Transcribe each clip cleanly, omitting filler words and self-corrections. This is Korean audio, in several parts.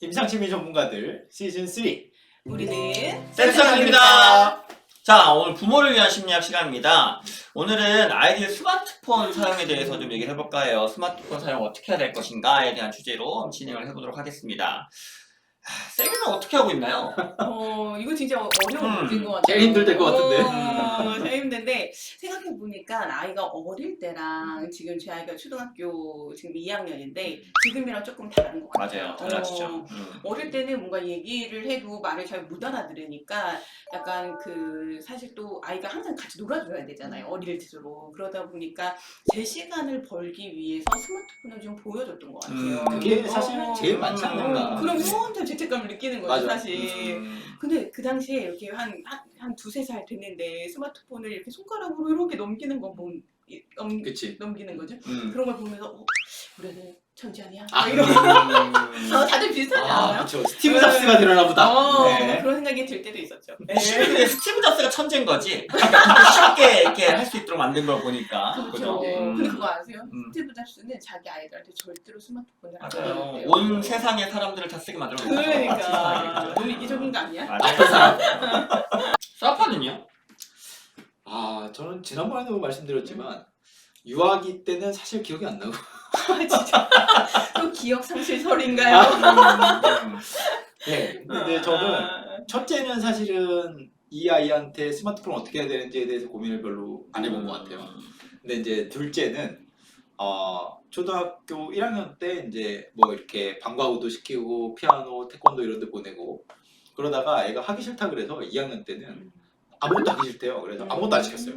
임상심리 전문가들 시즌 3 우리는 센스장입니다. 자, 오늘 부모를 위한 심리학 시간입니다. 오늘은 아이들의 스마트폰 사용에 대해서 좀 얘기를 해볼까 해요. 스마트폰 사용 어떻게 해야 될 것인가에 대한 주제로 진행을 해보도록 하겠습니다. 세미는 어떻게 하고 있나요? 이거 진짜 어려운 문제인 것 같아요. 제일 힘들 것 같은데. 제일 힘든데 생각해보니까 아이가 어릴 때랑 지금 제 아이가 초등학교 지금 2학년인데 지금이랑 조금 다른 것 같아요. 맞아요. 달라지죠. 어릴 때는 뭔가 얘기를 해도 말을 잘 못 알아들으니까 약간 사실 또 아이가 항상 같이 놀아줘야 되잖아요. 어릴수록. 그러다 보니까 제 시간을 벌기 위해서 스마트폰을 좀 보여줬던 것 같아요. 그게 사실 제일 많지 않는가. 그럼 혼자 죄책감을 느끼는 거죠, 맞아. 사실. 근데 그 당시에 이렇게 한 두세 살 됐는데 스마트폰을 이렇게 손가락으로 이렇게 넘기는 거 그치. 넘기는 거죠. 그런 걸 보면서 우리 애들 천재 아니야? 아, 이러고 다들 비슷하지 않아요? 그쵸. 스티브 잡스가 되려나 보다. 네. 그런 생각이 들 때도 있었죠. 근데 스티브 잡스가 천재인 거지. 쉽게 이렇게 할 수 있도록 만든 걸 보니까. 그렇죠. 근데 그거 아세요? 음. 스티브 잡스는 자기 아이들한테 절대로 스마트폰을 안 맞아요. 줘요. 온 세상의 사람들을 다 쓰게 만들어 놓은 그러니까 너무 이기적인 거 아니야? 맞아요. 사파는요? 저는 지난번에도 말씀드렸지만 유아기 때는 사실 기억이 안 나고. 진짜 또 기억 상실설인가요? 네. 근데 저는 첫째는 사실은 이 아이한테 스마트폰을 어떻게 해야 되는지에 대해서 고민을 별로 안 해본 것 같아요. 근데 이제 둘째는 초등학교 1학년 때 이제 뭐 이렇게 방과후도 시키고 피아노, 태권도 이런 데 보내고 그러다가 애가 하기 싫다 그래서 2학년 때는 아무것도 하기 싫대요. 그래서 아무것도 안 시켰어요.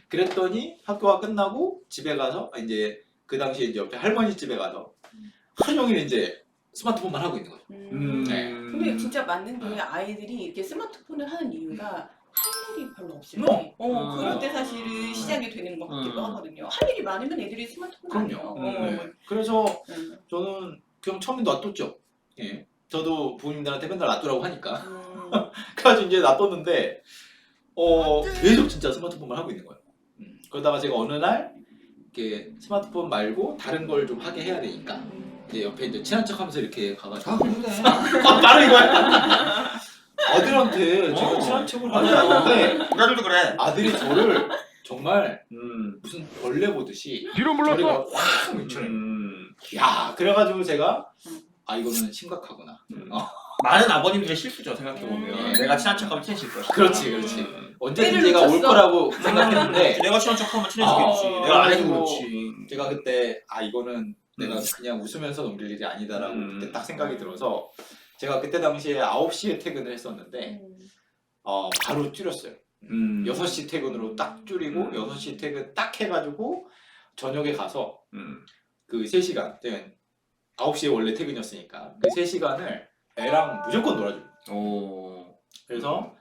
그랬더니 학교가 끝나고 집에 가서 이제 그 당시에 이제 옆에 할머니 집에 가서 하루 종일 이제 스마트폰만 하고 있는 거죠. 네. 근데 진짜 맞는데 아이들이 이렇게 스마트폰을 하는 이유가 할 일이 별로 없을 때 그럴 때 사실은 시작이 되는 것 같기도 하거든요. 할 일이 많으면 애들이 스마트폰 안 해요. 그래서 저는 그냥 처음에 놔뒀죠. 예. 저도 부모님들한테 맨날 놔두라고 하니까. 그래가지고 이제 놔뒀는데 계속 진짜 스마트폰만 하고 있는 거예요. 그러다가 제가 어느 날 이렇게 스마트폰 말고 다른 걸 좀 하게 해야 되니까 이제 옆에 이제 친한 척하면서 이렇게 가가지고 바로 이거야. 아들한테 제가 친한 척을 하는데 나들도 그래. 아들이 저를 정말 무슨 벌레 보듯이 뒤로 물러서 확 밀쳐내. 야, 그래가지고 제가 이거는 심각하구나. 많은 아버님들의 실수죠, 생각해보면. 내가 친한 척하면 친해질 거야. 그렇지. 언제든지 얘가 올 거라고 생각했는데 내가 친한 척하면 친해지겠지. 내가 안 해도 그렇지. 제가 그때 이거는 내가 그냥 웃으면서 넘길 일이 아니다라고 그때 딱 생각이 들어서 제가 그때 당시에 9시에 퇴근을 했었는데 바로 줄였어요. 6시 퇴근으로 딱 줄이고 6시 퇴근 딱 해가지고 저녁에 가서 그 3시간 9시에 원래 퇴근이었으니까 그 3시간을 애랑 무조건 놀아줘요. 그래서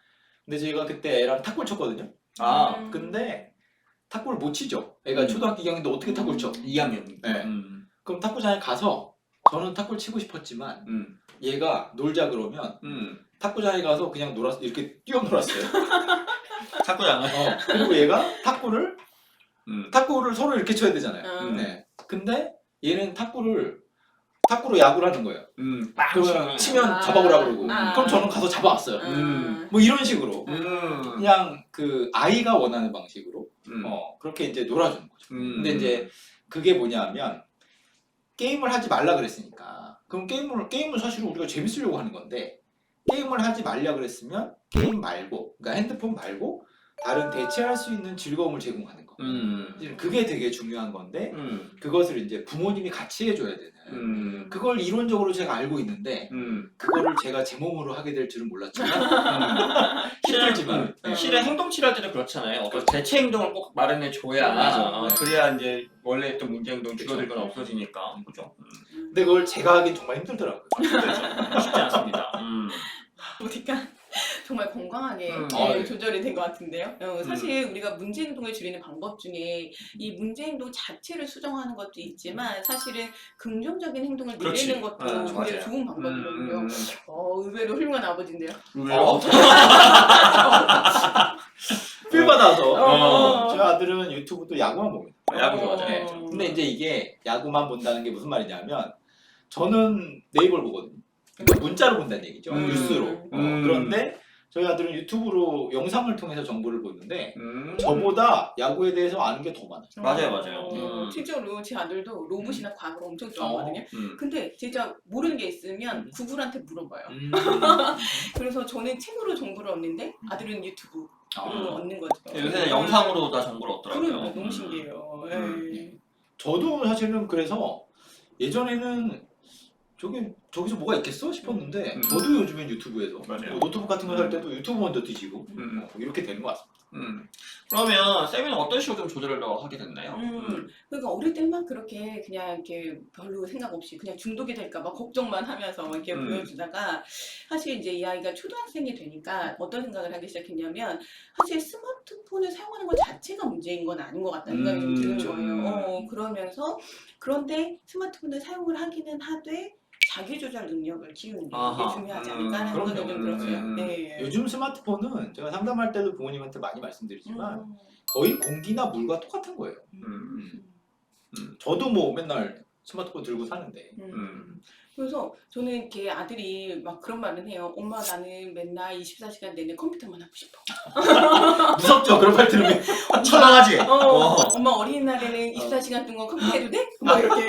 근데 제가 그때 애랑 탁구를 쳤거든요. 근데 탁구를 못 치죠. 애가 초등학교 2학년인데 어떻게 탁구를 쳐? 2학년. 네. 그럼 탁구장에 가서 저는 탁구를 치고 싶었지만 얘가 놀자 그러면 탁구장에 가서 그냥 이렇게 뛰어놀았어요. 탁구장을. 그리고 얘가 탁구를 서로 이렇게 쳐야 되잖아요. 네. 근데 얘는 탁구로 야구를 하는 거예요. 그러면 치면 잡아오라 그러고 그럼 저는 가서 잡아왔어요. 뭐 이런 식으로 그냥 그 아이가 원하는 방식으로 그렇게 이제 놀아주는 거죠. 근데 이제 그게 뭐냐면 게임을 하지 말라 그랬으니까 그럼 게임을 사실은 우리가 재밌으려고 하는 건데 게임을 하지 말라 그랬으면 게임 말고 그러니까 핸드폰 말고 다른 대체할 수 있는 즐거움을 제공하는 거. 그게 되게 중요한 건데 그것을 이제 부모님이 같이 해줘야 되는 그걸 이론적으로 제가 알고 있는데 그거를 제가 제 몸으로 하게 될 줄은 몰랐지만 힘들지만 실은 행동치료할 때도 그렇잖아요. 그렇죠. 대체 행동을 꼭 마련해줘야 맞아. 그래야 이제 원래 했던 문제 행동 줄어들거나 없어지니까. 그죠? 근데 그걸 제가 하긴 정말 힘들더라고요. 쉽지 않습니다. 보니까 정말 건강하게 네. 조절이 된 것 같은데요. 사실 우리가 문제 행동을 줄이는 방법 중에 이 문제 행동 자체를 수정하는 것도 있지만 사실은 긍정적인 행동을 그렇지. 늘리는 것도 굉장히 맞아요. 좋은 방법이거든요. 의외로 훌륭한 아버지인데요. 왜요? 필 받아서 저희 아들은 유튜브도 야구만 봅니다. 야구 좋아하죠. 네. 근데 이제 이게 야구만 본다는 게 무슨 말이냐면 저는 네이버를 보거든요. 그러니까 문자로 본다는 얘기죠. 뉴스로. 음. 그런데 저희 아들은 유튜브로 영상을 통해서 정보를 보는데 저보다 야구에 대해서 아는 게 더 많아요. 맞아요. 실제로 제 아들도 로봇이나 과학을 엄청 좋아하거든요. 근데 진짜 모르는 게 있으면 구글한테 물어봐요. 그래서 저는 책으로 정보를 얻는데 아들은 유튜브로 얻는 거죠. 요새는 영상으로 다 정보를 얻더라고요. 그러니까 너무 신기해요. 저도 사실은 그래서 예전에는 저기서 뭐가 있겠어 싶었는데 저도 요즘엔 유튜브에서 맞아요. 노트북 같은 거 살 때도 유튜브 먼저 뒤지고 이렇게 되는 것 같습니다. 그러면 쌤은 어떤 식으로 좀 조절을 하게 됐나요? 그러니까 어릴 때만 그렇게 그냥 이렇게 별로 생각 없이 그냥 중독이 될까봐 걱정만 하면서 이렇게 보여주다가 사실 이제 이 아이가 초등학생이 되니까 어떤 생각을 하기 시작했냐면 사실 스마트폰을 사용하는 것 자체가 문제인 건 아닌 것 같다는 생각이 좀 드는 거예요. 그러면서 그런데 스마트폰을 사용을 하기는 하되 자기 조절 능력을 키우는 게 중요하지 않을까 하는 생각이 좀 들었어요. 네. 요즘 스마트폰은 제가 상담할 때도 부모님한테 많이 말씀드리지만 거의 공기나 물과 똑같은 거예요. 저도 뭐 맨날 스마트폰 들고 사는데 그래서 저는 이렇게 아들이 막 그런 말은 해요. 엄마 나는 맨날 24시간 내내 컴퓨터만 하고 싶어. 무섭죠? 그런 말 들으면 처당하지? 엄마 어린이날에는 24시간 동안 컴퓨터 해도 돼? 뭐 이렇게.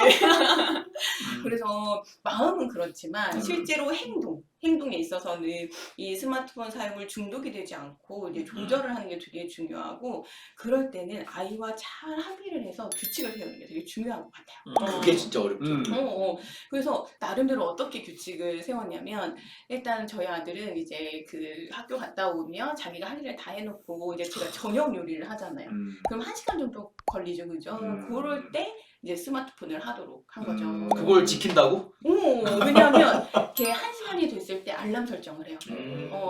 그래서 마음은 그렇지만 실제로 행동에 있어서는 이 스마트폰 사용을 중독이 되지 않고 이제 조절을 하는 게 되게 중요하고 그럴 때는 아이와 잘 합의를 해서 규칙을 세우는 게 되게 중요한 것 같아요. 그게 진짜 어렵죠. 그래서 나름대로 어떻게 규칙을 세웠냐면 일단 저희 아들은 이제 그 학교 갔다 오면 자기가 할 일을 다 해놓고 이제 제가 저녁 요리를 하잖아요. 그럼 1시간 정도 걸리죠, 그죠? 그럴 때 이제 스마트폰을 하도록 한 거죠. 그걸 지킨다고? 왜냐하면 이렇게 1시간이 됐을 때 알람 설정을 해요.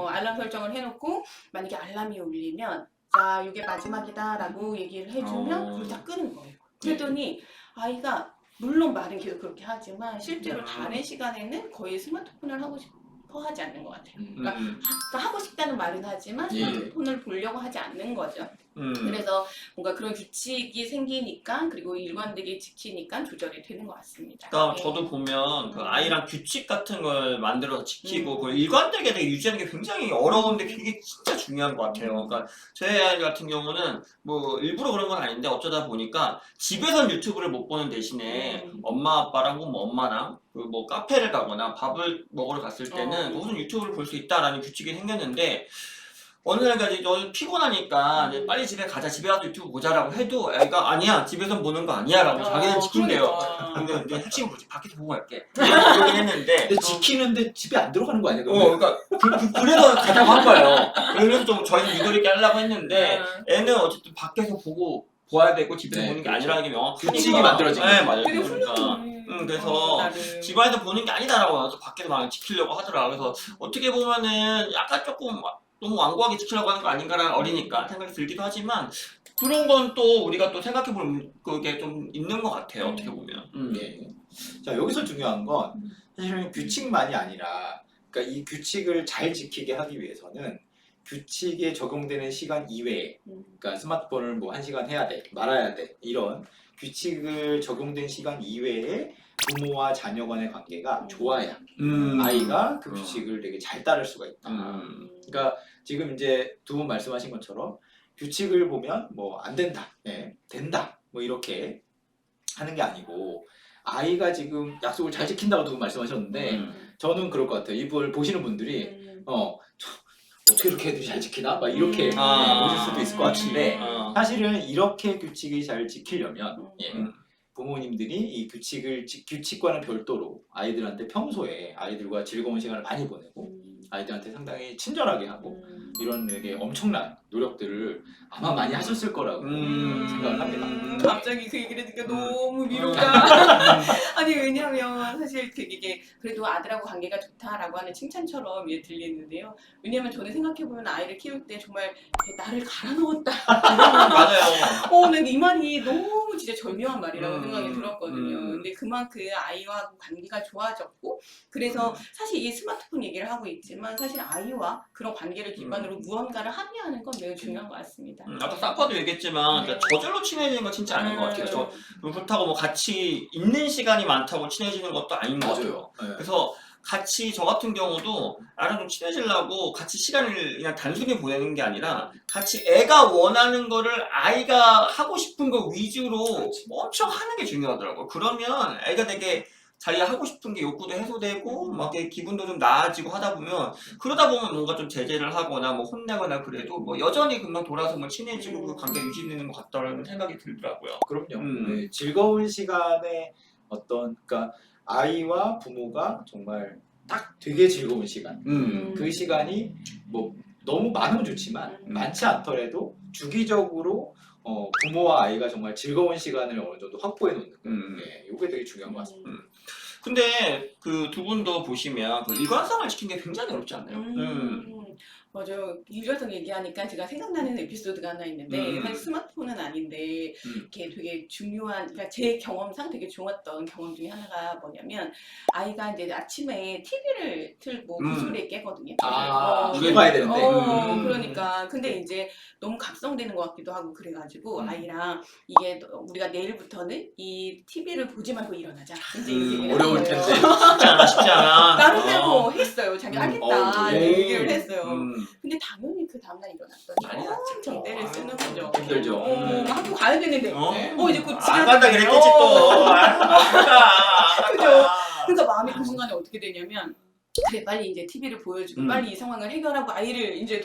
알람 설정을 해놓고 만약에 알람이 울리면 자 이게 마지막이다라고 얘기를 해주면 그걸 다 끄는 거예요. 그랬더니 아이가 물론 말은 계속 그렇게 하지만 실제로 다른 시간에는 거의 스마트폰을 하고 싶어 하지 않는 것 같아요. 그러니까 하고 싶다는 말은 하지만 스마트폰을 보려고 하지 않는 거죠. 그래서 뭔가 그런 규칙이 생기니까 그리고 일관되게 지키니까 조절이 되는 것 같습니다. 그러니까 저도 보면 그 아이랑 규칙 같은 걸 만들어서 지키고 그걸 일관되게 되게 유지하는 게 굉장히 어려운데 그게 진짜 중요한 것 같아요. 그러니까 저희 아이 같은 경우는 뭐 일부러 그런 건 아닌데 어쩌다 보니까 집에선 유튜브를 못 보는 대신에 엄마 아빠랑 뭐 엄마랑 뭐 카페를 가거나 밥을 먹으러 갔을 때는 무슨 유튜브를 볼 수 있다라는 규칙이 생겼는데 어느 날까지 너 피곤하니까 이제 빨리 집에 가자 집에 가서 유튜브 보자라고 해도 애가 아니야 집에서 보는 거 아니야 라고 자기는 지킨대요. 근데 이제 핵심은 그렇지 밖에서 보고 갈게 그러긴 했는데 근데 지키는데 집에 안 들어가는 거 아니야? 그러니까 그래서 가자고 한 거예요. 그래서 좀 저희는 유도리 있게 하려고 했는데 애는 어쨌든 밖에서 보고 보아야 되고 집에서 보는 게 아니라는 게 명확하니까 규칙이 만들어지고 네 맞아요. 되게 그러니까 그래서 집안에서 보는 게 아니다라고 해서 밖에서 막 지키려고 하더라. 그래서 어떻게 보면은 약간 조금 너무 완고하게 지키려고 하는 거 아닌가라는 어리니까 생각이 들기도 하지만 그런 건 또 우리가 또 생각해볼 그게 좀 있는 것 같아요. 어떻게 보면. 예. 자 여기서 중요한 건 사실은 규칙만이 아니라 그러니까 이 규칙을 잘 지키게 하기 위해서는 규칙에 적용되는 시간 이외에 그러니까 스마트폰을 뭐 1시간 해야 돼 말아야 돼 이런 규칙을 적용된 시간 이외에 부모와 자녀 간의 관계가 좋아야 아이가 그 규칙을 되게 잘 따를 수가 있다. 그러니까 지금 이제 두 분 말씀하신 것처럼 규칙을 보면 뭐 안 된다, 된다 뭐 이렇게 하는 게 아니고 아이가 지금 약속을 잘 지킨다고 두 분 말씀하셨는데 저는 그럴 것 같아요. 이걸 보시는 분들이 어떻게 이렇게 애들이 잘 지키나? 막 이렇게 보실 수도 있을 것 같은데 사실은 이렇게 규칙이 잘 지키려면 부모님들이 이 규칙과는 별도로 아이들한테 평소에 아이들과 즐거운 시간을 많이 보내고 아이들한테 상당히 친절하게 하고 이런 되게 엄청난 노력들을 아마 많이 하셨을 거라고 생각을 합니다. 갑자기 그 얘기를 듣니까 너무 위로가 아니 왜냐면 사실 이게 그래도 아들하고 관계가 좋다라고 하는 칭찬처럼 들리는데요. 왜냐면 저는 생각해보면 아이를 키울 때 정말 나를 갈아 넣었다 맞아요. 근데 이 말이 너무 진짜 절묘한 말이라고 생각이 들었거든요. 근데 그만큼 아이와 관계가 좋아졌고 그래서 사실 이 스마트폰 얘기를 하고 있지만 사실 아이와 그런 관계를 기반으로 무언가를 합의하는 건 매우 중요한 것 같습니다. 아까 사파도 얘기했지만 그러니까 저절로 친해지는 건 진짜 아닌 것 같아요. 그렇다고 뭐 같이 있는 시간이 많다고 친해지는 것도 아닌 것 같아요. 그래서 같이 저 같은 경우도 나랑 좀 친해지려고 같이 시간을 그냥 단순히 보내는 게 아니라 같이 애가 원하는 거를 아이가 하고 싶은 거 위주로 그렇지. 엄청 하는 게 중요하더라고요. 그러면 애가 되게 자기가 하고 싶은 게 욕구도 해소되고 막 이렇게 기분도 좀 나아지고 하다 보면 그러다 보면 뭔가 좀 제재를 하거나 뭐 혼내거나 그래도 뭐 여전히 금방 돌아서 뭐 친해지고 그 관계 유지되는 것 같다라는 생각이 들더라고요. 그럼요. 음. 네, 즐거운 시간에 그러니까 아이와 부모가 정말 딱 되게 즐거운 시간. 그 시간이 뭐 너무 많으면 좋지만 많지 않더라도 주기적으로 부모와 아이가 정말 즐거운 시간을 어느 정도 확보해 놓는 거. 네, 이게 되게 중요한 것 같습니다. 근데 그 두 분도 보시면 그 일관성을 지키는 게 굉장히 어렵지 않나요? 맞아요. 일관성 얘기하니까 제가 생각나는 에피소드가 하나 있는데 사실 스마트폰은 아닌데 이게 되게 중요한, 그러니까 제 경험상 되게 좋았던 경험 중에 하나가 뭐냐면 아이가 이제 아침에 TV를 틀고 그 소리에 깨거든요. 우리 봐야 되는데. 그러니까 근데 이제 너무 각성되는 것 같기도 하고 그래가지고 아이랑 이게 우리가 내일부터는 이 TV를 보지 말고 일어나자. 이제 얘기를 어려울 한 거예요. 텐데. 쉽지 않아. 나름대로 했어요. 자기 하겠다 네. 얘기를 했어요. 근데 당연히 그 다음날 일어났더니 난리 났지. 엄청 때를 쓰는 거죠. 힘들죠. 학교 가야 되는데 이제 곧 집에 안 간다 그랬겠지 또. 그죠. 그러니까 마음이 그 순간에 어떻게 되냐면 그래 빨리 이제 TV를 보여주고 빨리 이 상황을 해결하고 아이를 이제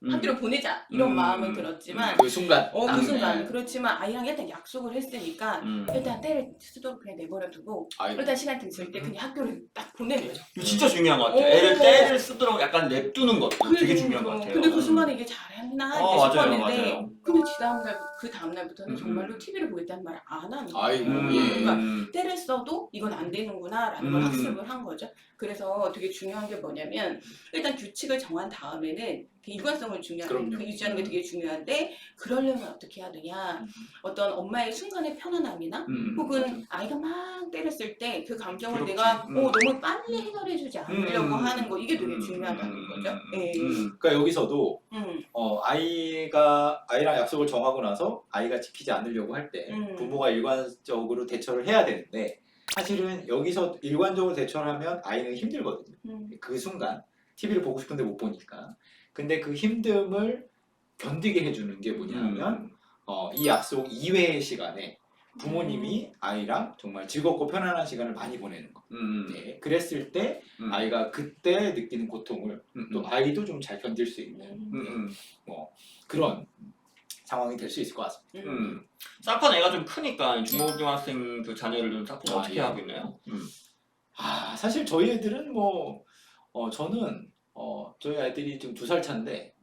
학교를 보내자 이런 마음은 들었지만 그 순간. 그 순간 그렇지만 아이랑 일단 약속을 했으니까 일단 때를 쓰도록 그냥 내버려두고 일단 시간 됐을 때 그냥 학교를 딱 보내는 거죠. 이거 진짜 중요한 것 같아요. 애를 때를 쓰도록 약간 냅두는 것도 되게 중요한 것 같아요. 근데 그 순간에 이게 잘했나 이제 맞아요, 싶었는데 맞아요. 근데 그 다음날부터는 정말로 TV를 보겠다는 말을 안 하는 거예요. 아이고, 그러니까 때를 써도 이건 안 되는구나 라는 걸 학습을 한 거죠. 그래서 되게 중요한 게 뭐냐면 일단 규칙을 정한 다음에는 일관성을 유지하는 게 되게 중요한데 그러려면 어떻게 해야 되냐. 어떤 엄마의 순간의 편안함이나 혹은 아이가 막 때를 쓸 때 그 감정을 그렇지. 내가 너무 빨리 해결해주지 않으려고 하는 거 이게 되게 중요하다는 거죠. 예. 그러니까 여기서도 아이랑 약속을 정하고 나서 아이가 지키지 않으려고 할 때 부모가 일관적으로 대처를 해야 되는데 사실은 여기서 일관적으로 대처를 하면 아이는 힘들거든요. 그 순간 TV를 보고 싶은데 못 보니까. 근데 그 힘듦을 견디게 해주는 게 뭐냐면 이 약속 이외의 시간에 부모님이 아이랑 정말 즐겁고 편안한 시간을 많이 보내는 거. 네, 그랬을 때 아이가 그때 느끼는 고통을 또 아이도 좀 잘 견딜 수 있는 뭐 그런 상황이 될 수 있을 것 같습니다. 사건 애가 좀 크니까 중고등학생 그 자녀를 좀 사건 어떻게 하고 있나요? 사실 저희 애들은 저는 저희 아이들이 지금 2살 차인데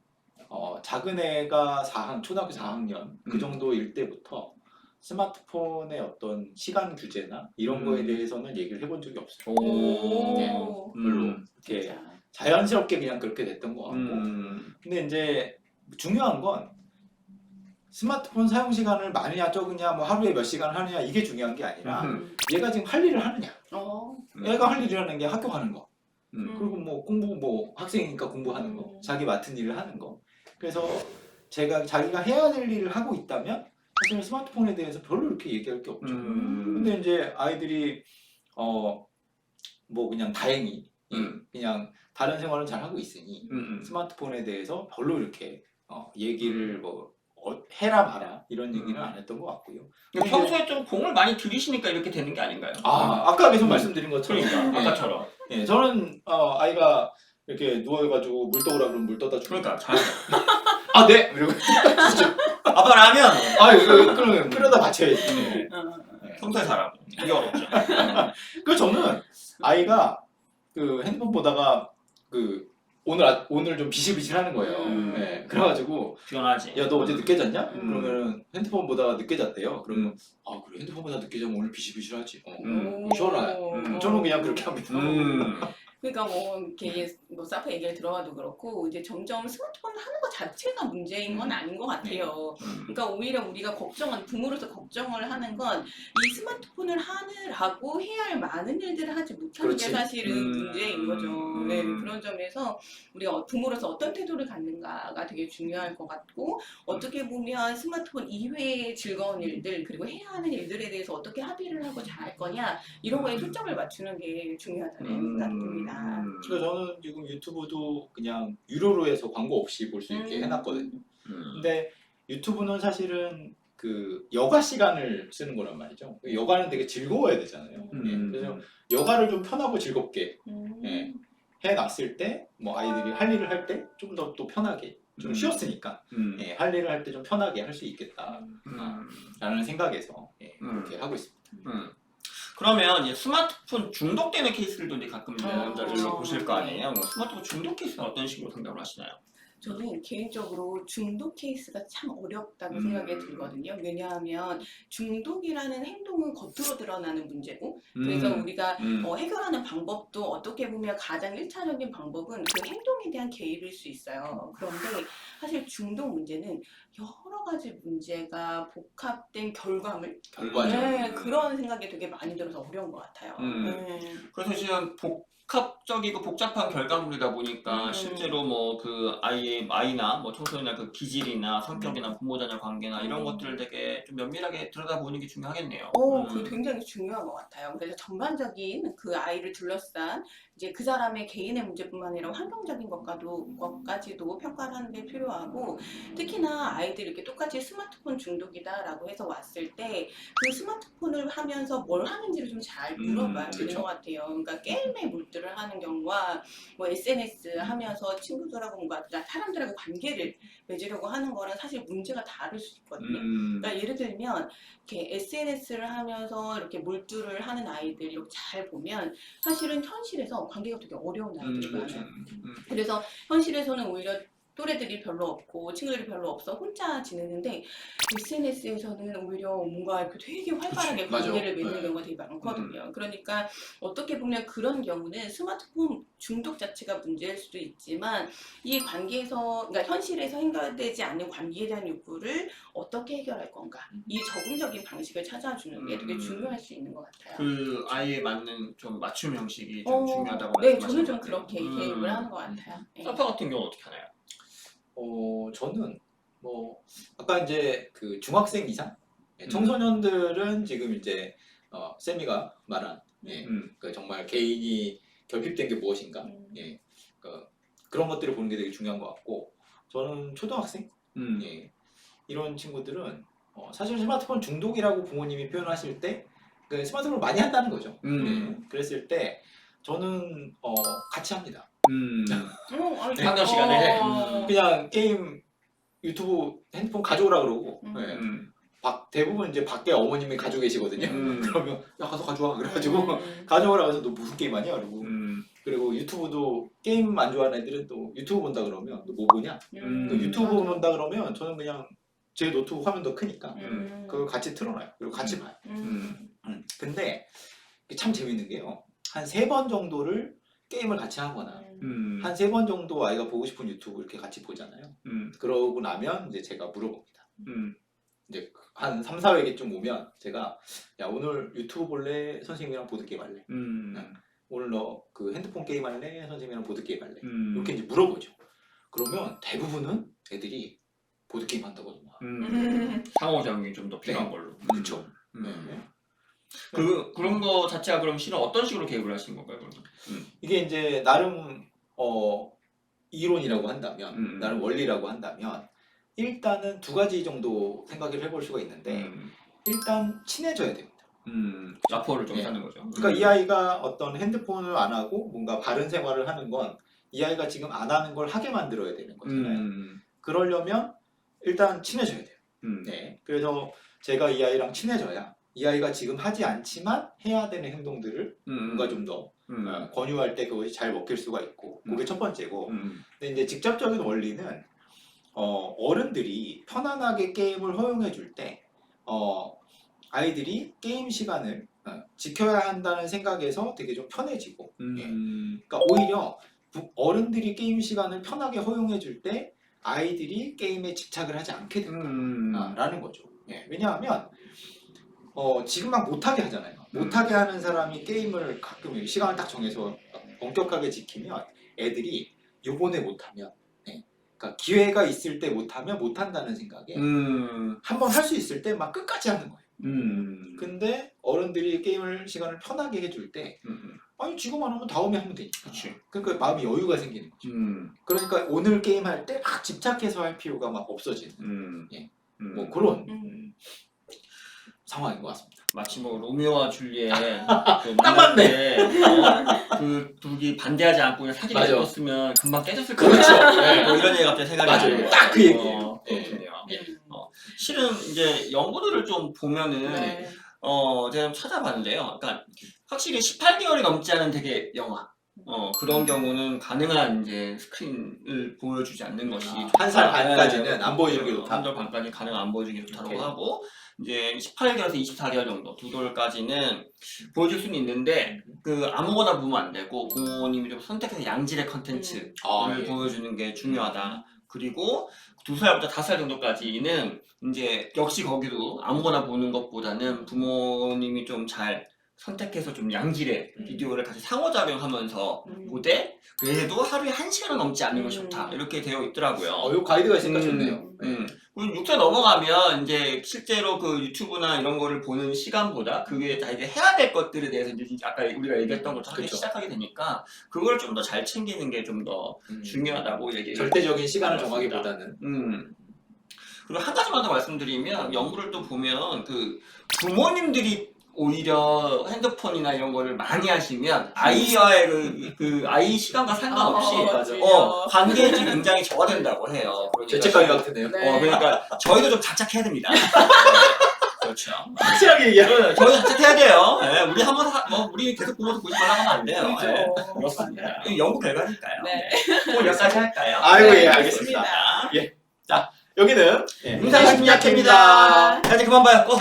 작은 애가 초등학교 4학년 그 정도일 때부터 스마트폰의 어떤 시간 규제나 이런 거에 대해서는 얘기를 해본 적이 없어요. 네, 별로 이렇게 자연스럽게 그냥 그렇게 됐던 것 같고 근데 이제 중요한 건 스마트폰 사용 시간을 많으냐 적으냐 뭐 하루에 몇 시간 하느냐 이게 중요한 게 아니라 얘가 지금 할 일을 하느냐 얘가 할 일이라는 게 학교 가는 거 그리고 뭐 공부 뭐 학생이니까 공부하는 거 자기 맡은 일을 하는 거 그래서 자기가 해야 될 일을 하고 있다면 사실 스마트폰에 대해서 별로 이렇게 얘기할 게 없죠. 근데 이제 아이들이 뭐 그냥 다행히 그냥 다른 생활은 잘 하고 있으니 스마트폰에 대해서 별로 이렇게 얘기를 뭐 해라 마라 이런 얘기는 안 했던 것 같고요. 평소에 좀 공을 많이 들이시니까 이렇게 되는 게 아닌가요? 아까 계속 말씀드린 것처럼 그러니까 아까처럼. 예, 저는 아이가 이렇게 누워가지고 물 떠오라 그러면 물 떠다 주고 그러니까 잘. 네! 이러고 아빠 라면. 그러면 끓여다 받쳐야지. 평소에 잘하고. 이게 어렵죠. 그래서 저는 아이가 그 핸드폰 보다가 오늘 좀 비실비실하는 거예요. 네, 그래가지고 피곤하지. 야 너 어제 늦게 잤냐? 그러면은 핸드폰 보다가 늦게 잤대요. 그러면 그래 핸드폰 보다 늦게 자면 오늘 비실비실하지. 쉬어라. 저는 그냥 그렇게 합니다. 그러니까 뭐 이렇게 뭐 사파 얘기를 들어봐도 그렇고 이제 점점 스마트폰 하는 것 자체가 문제인 건 아닌 것 같아요. 그러니까 오히려 우리가 부모로서 걱정을 하는 건 이 스마트폰을 하느라고 해야 할 많은 일들을 하지 못하는 게 사실은 문제인 거죠. 네, 그런 점에서 우리가 부모로서 어떤 태도를 갖는가가 되게 중요할 것 같고 어떻게 보면 스마트폰 이외의 즐거운 일들 그리고 해야 하는 일들에 대해서 어떻게 합의를 하고 잘할 거냐 이런 거에 초점을 맞추는 게 중요하다는 생각입니다. 있습니다. 그래서 저는 지금 유튜브도 그냥 유료로 해서 광고 없이 볼 수 있게 해놨거든요. 근데 유튜브는 사실은 그 여가 시간을 쓰는 거란 말이죠. 여가는 되게 즐거워야 되잖아요. 그래서 여가를 좀 편하고 즐겁게 예, 해놨을 때 뭐 아이들이 할 일을 할 때 좀 더 또 편하게 좀 쉬었으니까 예, 할 일을 할 때 좀 편하게 할 수 있겠다 라는 생각에서 예, 그렇게 하고 있습니다. 그러면 이제 스마트폰 중독되는 케이스들도 이제 가끔 남자들로 보실 거 아니에요? 뭐 스마트폰 중독 케이스는 어떤 식으로 상담을 하시나요? 저는 개인적으로 중독 케이스가 참 어렵다고 생각이 들거든요. 왜냐하면 중독이라는 행동은 겉으로 드러나는 문제고 그래서 우리가 해결하는 방법도 어떻게 보면 가장 1차적인 방법은 그 행동에 대한 개입일 수 있어요. 그런데 사실 중독 문제는 여러 가지 문제가 복합된 결과물? 결과죠. 네, 그런 생각이 되게 많이 들어서 어려운 것 같아요. 그래서 지금 복합적이고 복잡한 결과물이다 보니까 실제로 뭐 그 아이나 뭐 청소년이나 그 기질이나 성격이나 부모-자녀 관계나 이런 것들을 되게 좀 면밀하게 들여다보는 게 중요하겠네요. 그게 굉장히 중요한 것 같아요. 그래서 전반적인 그 아이를 둘러싼 이제 그 사람의 개인의 문제뿐만 아니라 환경적인 것까지도 평가를 하는 게 필요하고 특히나 아이들이 이렇게 똑같이 스마트폰 중독이다라고 해서 왔을 때 그 스마트폰을 하면서 뭘 하는지를 좀 잘 물어봐야 되는 것 같아요. 그러니까 게임에 몰두를 하는 경우와 뭐 SNS 하면서 친구들하고 뭔가 사람들하고 관계를 맺으려고 하는 거랑 사실 문제가 다를 수 있거든요. 그러니까 예를 들면 이렇게 SNS를 하면서 이렇게 몰두를 하는 아이들 이렇게 잘 보면 사실은 현실에서 관계가 되게 어려운 아이들이 많아요. 그래서 현실에서는 오히려 또래들이 별로 없고 친구들이 별로 없어 혼자 지내는데 SNS에서는 오히려 뭔가 이렇게 되게 활발하게 관계를 맺는 경우가 되게 많거든요. 그러니까 어떻게 보면 그런 경우는 스마트폰 중독 자체가 문제일 수도 있지만 이 관계에서 그러니까 현실에서 해결되지 않는 관계에 대한 욕구를 어떻게 해결할 건가 이 적응적인 방식을 찾아주는 게 되게 중요할 수 있는 것 같아요. 그 아이에 맞는 좀 맞춤 형식이 좀 중요하다고 네, 말씀하시는 저는 좀 것 같아요. 그렇게 개입을 하는 것 같아요. 네. 사파 같은 경우 어떻게 하나요? 저는 뭐 아까 이제 그 중학생 이상 청소년들은 지금 이제 세미가 말한 그 정말 개인이 결핍된 게 무엇인가 그런 것들을 보는 게 되게 중요한 것 같고 저는 초등학생 이런 친구들은 사실 스마트폰 중독이라고 부모님이 표현하실 때 그 스마트폰을 많이 한다는 거죠. 그랬을 때 저는 같이 합니다. 상담 시간에 그냥 게임 유튜브 핸드폰 가져오라 그러고 대부분 이제 밖에 어머님이 가지고 계시거든요. 그러면 야 가서 가져와 그래가지고 가져오라 그래서 너 무슨 게임 하냐 그러고 그리고 유튜브도 게임 안 좋아하는 애들은 또 유튜브 본다 그러면 너 뭐 보냐 또 유튜브 본다 그러면 저는 그냥 제 노트북 화면 더 크니까 그걸 같이 틀어놔요. 그리고 같이 봐요. 근데 참 재밌는 게요. 한 3번 정도를 게임을 같이 하거나 한 3번 정도 아이가 보고 싶은 유튜브 이렇게 같이 보잖아요. 그러고 나면 이제 제가 물어봅니다. 이제 한 3, 4회쯤 오면 제가 야 오늘 유튜브 볼래? 선생님이랑 보드게임 할래? 오늘 너 그 핸드폰 게임 할래? 선생님이랑 보드게임 할래? 이렇게 이제 물어보죠. 그러면 대부분은 애들이 보드게임 한다고 막 상호작용이 좀 더 필요한 걸로. 그렇죠. 그런 거 자체가 그럼 실은 어떤 식으로 개입을 하신 건가요? 그러면? 이게 이제 나름 이론이라고 한다면 나름 원리라고 한다면 일단은 2가지 정도 생각을 해볼 수가 있는데 일단 친해져야 됩니다. 라포를 좀 사는 거죠. 그러니까 이 아이가 어떤 핸드폰을 안 하고 뭔가 바른 생활을 하는 건 이 아이가 지금 안 하는 걸 하게 만들어야 되는 거잖아요. 그러려면 일단 친해져야 돼요. 네. 그래서 제가 이 아이랑 친해져야 이 아이가 지금 하지 않지만 해야 되는 행동들을 뭔가 좀 더 권유할 때 그것이 잘 먹힐 수가 있고 그게 첫 번째고 근데 이제 직접적인 원리는 어른들이 편안하게 게임을 허용해 줄 때 아이들이 게임 시간을 지켜야 한다는 생각에서 되게 좀 편해지고 그러니까 오히려 어른들이 게임 시간을 편하게 허용해 줄 때 아이들이 게임에 집착을 하지 않게 된다라는 거죠. 왜냐하면 지금 막 못하게 하잖아요. 못하게 하는 사람이 게임을 가끔 시간을 딱 정해서 엄격하게 지키면 애들이 요번에 못하면 그러니까 기회가 있을 때 못하면 못한다는 생각에 한번 할 수 있을 때 막 끝까지 하는 거예요. 근데 어른들이 게임을 시간을 편하게 해줄 때 아니 지금 안 하면 다음에 하면 되니까. 그치. 그러니까 마음이 여유가 생기는 거죠. 그러니까 오늘 게임 할 때 막 집착해서 할 필요가 막 없어지는 뭐 그런 상황인 것 같습니다. 마치 뭐 로미오와 줄리엣 그 딱 맞네. 그 둘이 반대하지 않고 그냥 사귀게 맞아. 냅뒀으면 금방 깨졌을 거예요. 그렇죠. 네. 뭐 이런 얘기 갑자기 생각이 맞아요. 나요. 딱 그 얘기예요. 그렇군요. 네. 실은 이제 연구들을 좀 보면은 네. 제가 좀 찾아봤는데요. 그러니까 확실히 18개월이 넘지 않은 되게 영화 그런 경우는 가능한 이제 스크린을 보여주지 않는 것이 한 살 반까지는 안 보여주는 게 좋다. 한 달 반까지 가능한 안 보여주는 게 좋다고 오케이. 하고 이제 18개월에서 24개월 정도 두 돌까지는 보여줄 수는 있는데 그 아무거나 보면 안 되고 부모님이 좀 선택해서 양질의 컨텐츠를 보여주는 게 중요하다. 그리고 2살부터 5살 정도까지는 이제 역시 거기도 아무거나 보는 것보다는 부모님이 좀 잘 선택해서 좀 양질의 비디오를 같이 상호작용하면서 보되 그래도 하루에 1시간은 넘지 않는 것이 좋다 이렇게 되어 있더라고요. 요 가이드가 있으니까 좋네요. 그리고 6세 넘어가면 이제 실제로 그 유튜브나 이런 거를 보는 시간보다 그게 다 이제 해야 될 것들에 대해서 이제 아까 우리가 얘기했던 것도 하기 그쵸. 시작하게 되니까 그걸 좀 더 잘 챙기는 게 좀 더 중요하다고 얘기해요. 절대적인 시간을 정하기보다는. 그리고 한 가지만 더 말씀드리면 연구를 또 보면 그 부모님들이 오히려 핸드폰이나 이런 거를 많이 하시면 아이와의 그 아이 시간과 상관없이 관계질이 굉장히 저하된다고 해요. 죄책감이 같으네요. 네. 그러니까 저희도 좀 작작해야 됩니다. 그렇죠. 확실하게 얘기하면 저희 작작해야 돼요. 네, 우리 한번 우리 계속 보고도 보지 말라고 하면 안 돼요. 그렇죠. 네, 그렇습니다. 이거 연구 결과니까요. 네. 뭐 여기까지 할까요? 아이고 네, 예 알겠습니다. 알겠습니다. 자 여기는 임상심리학회입니다. 자 이제 그만 봐요. 꺼.